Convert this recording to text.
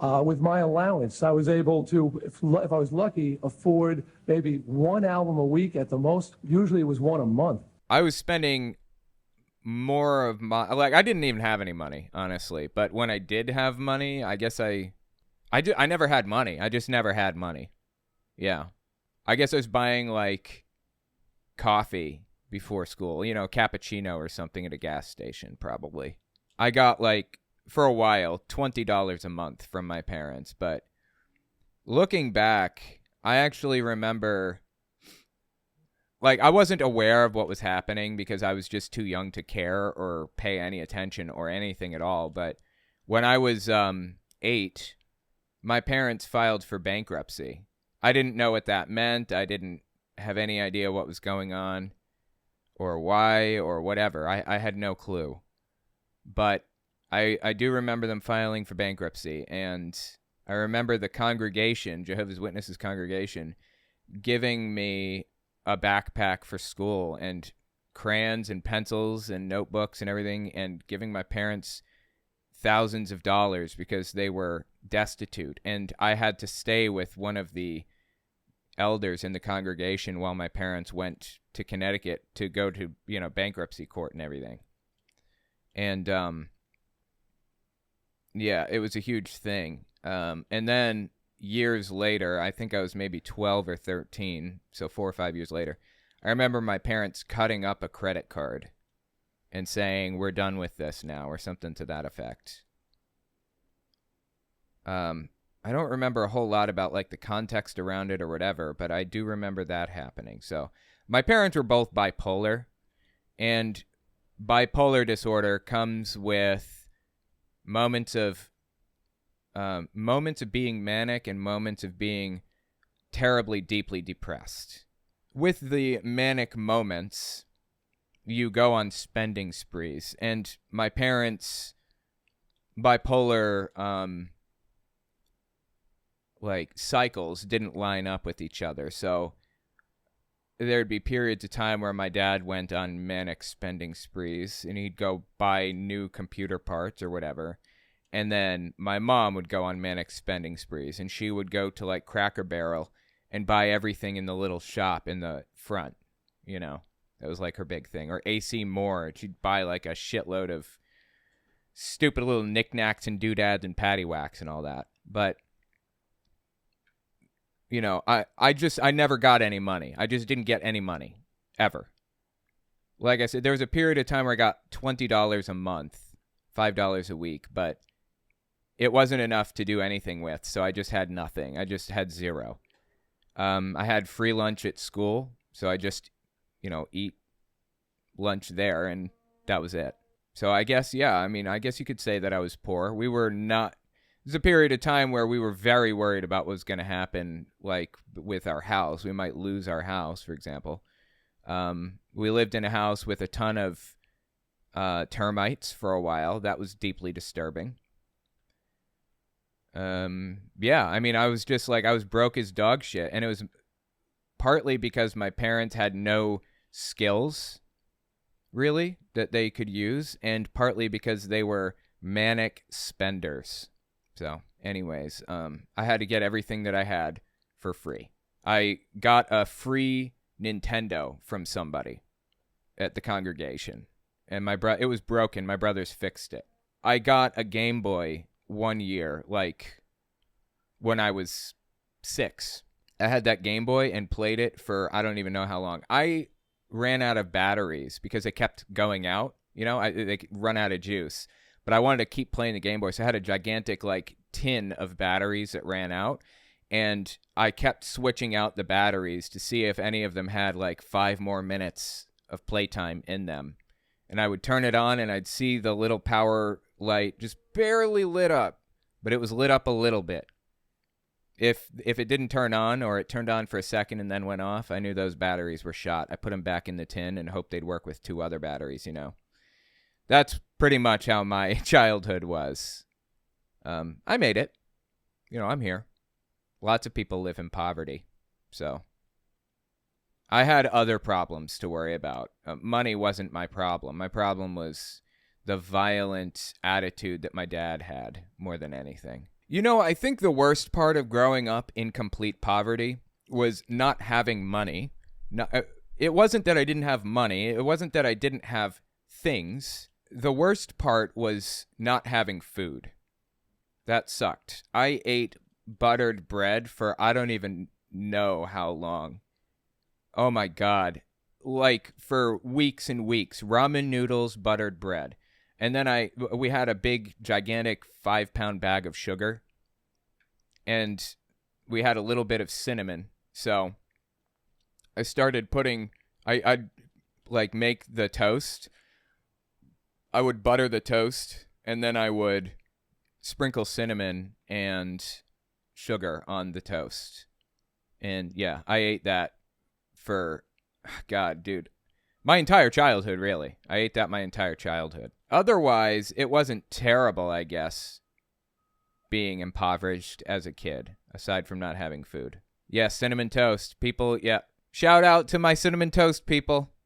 With my allowance, I was able to, if I was lucky, afford maybe one album a week at the most. Usually it was one a month. I was spending more of my like I didn't even have any money, honestly. But when I did have money, I guess I never had money. I just never had money. Yeah. I guess I was buying like coffee before school, cappuccino or something at a gas station probably. I got like for a while $20 a month from my parents, but looking back, I actually remember like I wasn't aware of what was happening because I was just too young to care or pay any attention or anything at all. But when I was 8, my parents filed for bankruptcy. I didn't know what that meant. I didn't have any idea what was going on or why or whatever. I had no clue. But I do remember them filing for bankruptcy, and I remember the congregation, Jehovah's Witnesses congregation, giving me a backpack for school and crayons and pencils and notebooks and everything, and giving my parents thousands of dollars because they were destitute. And I had to stay with one of the elders in the congregation while my parents went to Connecticut to go to, bankruptcy court and everything. And yeah, it was a huge thing. And then years later, I think I was maybe 12 or 13, so 4 or 5 years later, I remember my parents cutting up a credit card and saying, "We're done with this now," or something to that effect. I don't remember a whole lot about like the context around it or whatever, but I do remember that happening. So my parents were both bipolar, and bipolar disorder comes with moments of being manic and moments of being terribly, deeply depressed. With the manic moments, you go on spending sprees, and my parents' bipolar like cycles didn't line up with each other. So there'd be periods of time where my dad went on manic spending sprees, and he'd go buy new computer parts or whatever. And then my mom would go on manic spending sprees, and she would go to like Cracker Barrel and buy everything in the little shop in the front. That was like her big thing. Or AC Moore, she'd buy like a shitload of stupid little knickknacks and doodads and paddywhacks and all that. But I never got any money. I just didn't get any money ever. Like I said, there was a period of time where I got $20 a month, $5 a week, but it wasn't enough to do anything with, so I just had nothing. I just had zero. I had free lunch at school, so I just, eat lunch there, and that was it. So I guess, yeah, I guess you could say that I was poor. We were not. There's a period of time where we were very worried about what was going to happen, like with our house. We might lose our house, for example. We lived in a house with a ton of termites for a while. That was deeply disturbing. Yeah, I was just like, I was broke as dog shit. And it was partly because my parents had no skills, really, that they could use. And partly because they were manic spenders. So, anyways, I had to get everything that I had for free. I got a free Nintendo from somebody at the congregation, and it was broken. My brothers fixed it. I got a Game Boy one year, like when I was 6. I had that Game Boy and played it for I don't even know how long. I ran out of batteries because it kept going out. They run out of juice. But I wanted to keep playing the Game Boy, so I had a gigantic like tin of batteries that ran out, and I kept switching out the batteries to see if any of them had like 5 more minutes of playtime in them. And I would turn it on, and I'd see the little power light just barely lit up, but it was lit up a little bit. If it didn't turn on, or it turned on for a second and then went off, I knew those batteries were shot. I put them back in the tin and hoped they'd work with 2 other batteries, That's pretty much how my childhood was. I made it. I'm here. Lots of people live in poverty. So I had other problems to worry about. Money wasn't my problem. My problem was the violent attitude that my dad had more than anything. You know, I think the worst part of growing up in complete poverty was not having money. It wasn't that I didn't have money. It wasn't that I didn't have things. The worst part was not having food. That sucked. I ate buttered bread for I don't even know how long. Oh my God. Like for weeks and weeks. Ramen noodles, buttered bread. And then we had a big, gigantic 5-pound bag of sugar. And we had a little bit of cinnamon. So I started I'd like make the toast. I would butter the toast. And then I would sprinkle cinnamon and sugar on the toast. And yeah, I ate that for, God, dude, my entire childhood, really. I ate that my entire childhood. Otherwise, it wasn't terrible, I guess, being impoverished as a kid, aside from not having food. Yeah, cinnamon toast. People, yeah. Shout out to my cinnamon toast people.